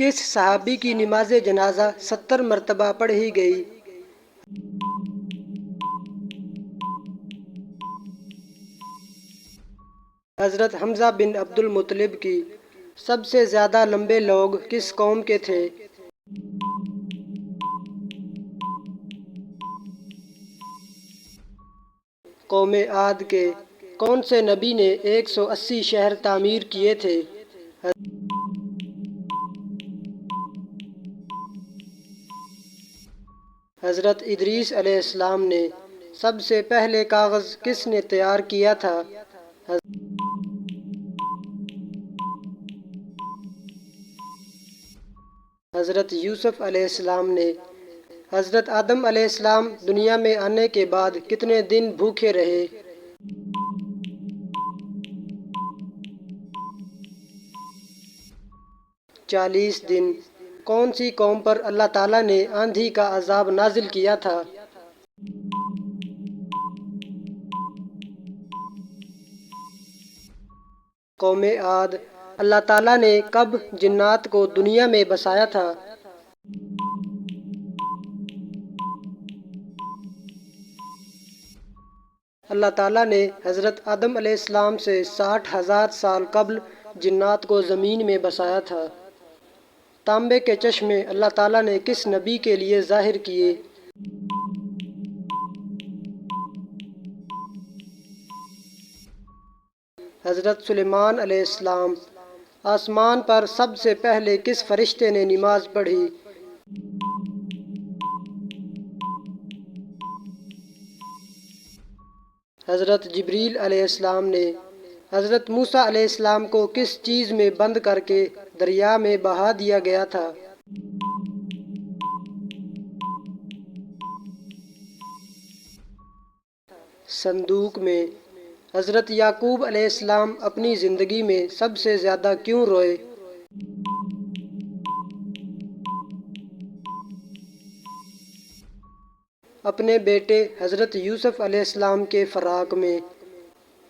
کس صحابی کی نماز جنازہ 70 مرتبہ پڑھی گئی؟ حضرت حمزہ بن عبد المطلب کی۔ سب سے زیادہ لمبے لوگ کس قوم کے تھے؟ قوم عاد کے۔ کون سے نبی نے 180 شہر تعمیر کیے تھے؟ حضرت ادریس علیہ السلام نے۔ سب سے پہلے کاغذ کس نے تیار کیا تھا؟ حضرت یوسف علیہ السلام نے۔ حضرت آدم علیہ السلام دنیا میں آنے کے بعد کتنے دن بھوکے رہے؟ 40 دن۔ کون سی قوم پر اللہ تعالیٰ نے آندھی کا عذاب نازل کیا تھا؟ قوم عاد۔ اللہ تعالیٰ نے کب جنات کو دنیا میں بسایا تھا؟ اللہ تعالیٰ نے حضرت آدم علیہ السلام سے 60,000 سال قبل جنات کو زمین میں بسایا تھا۔ تانبے کے چشمے اللہ تعالیٰ نے کس نبی کے لیے ظاہر کیے؟ حضرت سلیمان علیہ السلام۔ آسمان پر سب سے پہلے کس فرشتے نے نماز پڑھی؟ حضرت جبریل علیہ السلام نے۔ حضرت موسیٰ علیہ السلام کو کس چیز میں بند کر کے دریا میں بہا دیا گیا تھا؟ صندوق میں۔ حضرت یعقوب علیہ السلام اپنی زندگی میں سب سے زیادہ کیوں روئے؟ اپنے بیٹے حضرت یوسف علیہ السلام کے فراق میں۔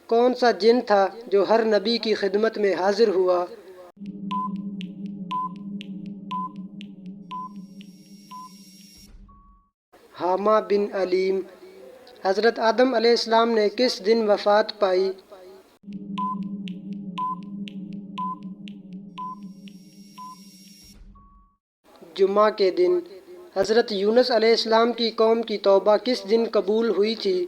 کون سا جن تھا جو ہر نبی کی خدمت میں حاضر ہوا؟ حامہ بن علیم۔ حضرت آدم علیہ السلام نے کس دن وفات پائی؟ جمعہ کے دن۔ حضرت یونس علیہ السلام کی قوم کی توبہ کس دن قبول ہوئی تھی؟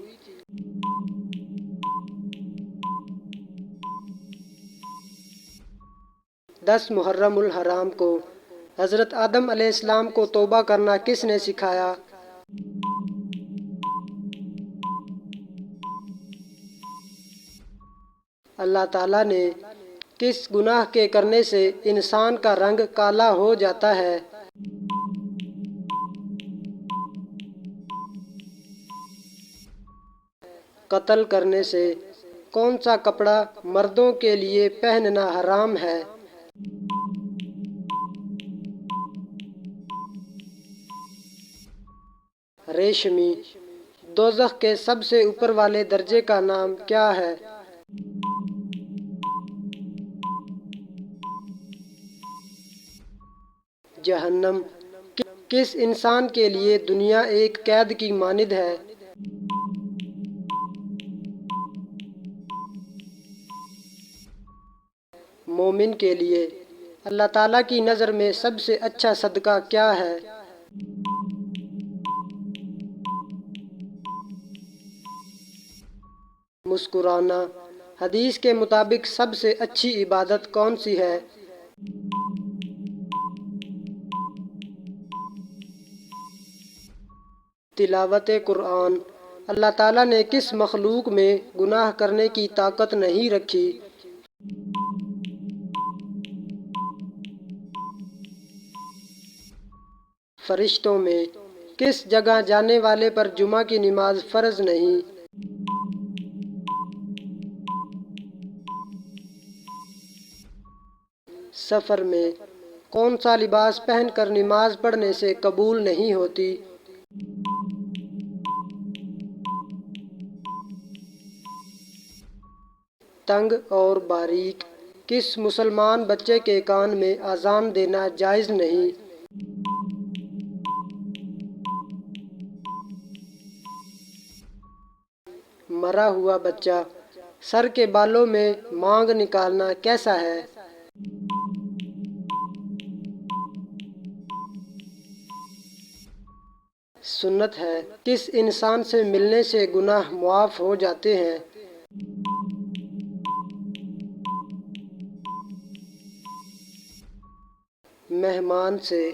10 محرم الحرام کو۔ حضرت آدم علیہ السلام کو توبہ کرنا کس نے سکھایا؟ اللہ تعالیٰ نے۔ کس گناہ کے کرنے سے انسان کا رنگ کالا ہو جاتا ہے؟ قتل کرنے سے۔ کون سا کپڑا مردوں کے لیے پہننا حرام ہے؟ ریشمی۔ دوزخ کے سب سے اوپر والے درجے کا نام کیا ہے؟ جہنم۔ کس انسان کے لیے دنیا ایک قید کی مانند ہے؟ مومن کے لیے۔ اللہ تعالیٰ کی نظر میں سب سے اچھا صدقہ کیا ہے؟ مسکرانا۔ حدیث کے مطابق سب سے اچھی عبادت کون سی ہے؟ تلاوت قرآن۔ اللہ تعالیٰ نے کس مخلوق میں گناہ کرنے کی طاقت نہیں رکھی؟ فرشتوں میں۔ کس جگہ جانے والے پر جمعہ کی نماز فرض نہیں؟ سفر میں۔ کون سا لباس پہن کر نماز پڑھنے سے قبول نہیں ہوتی؟ تنگ اور باریک۔ کس مسلمان بچے کے کان میں اذان دینا جائز نہیں؟ مرا ہوا بچہ۔ سر کے بالوں میں مانگ نکالنا کیسا ہے؟ سنت ہے۔ کس انسان سے ملنے سے گناہ معاف ہو جاتے ہیں؟ مہمان سے۔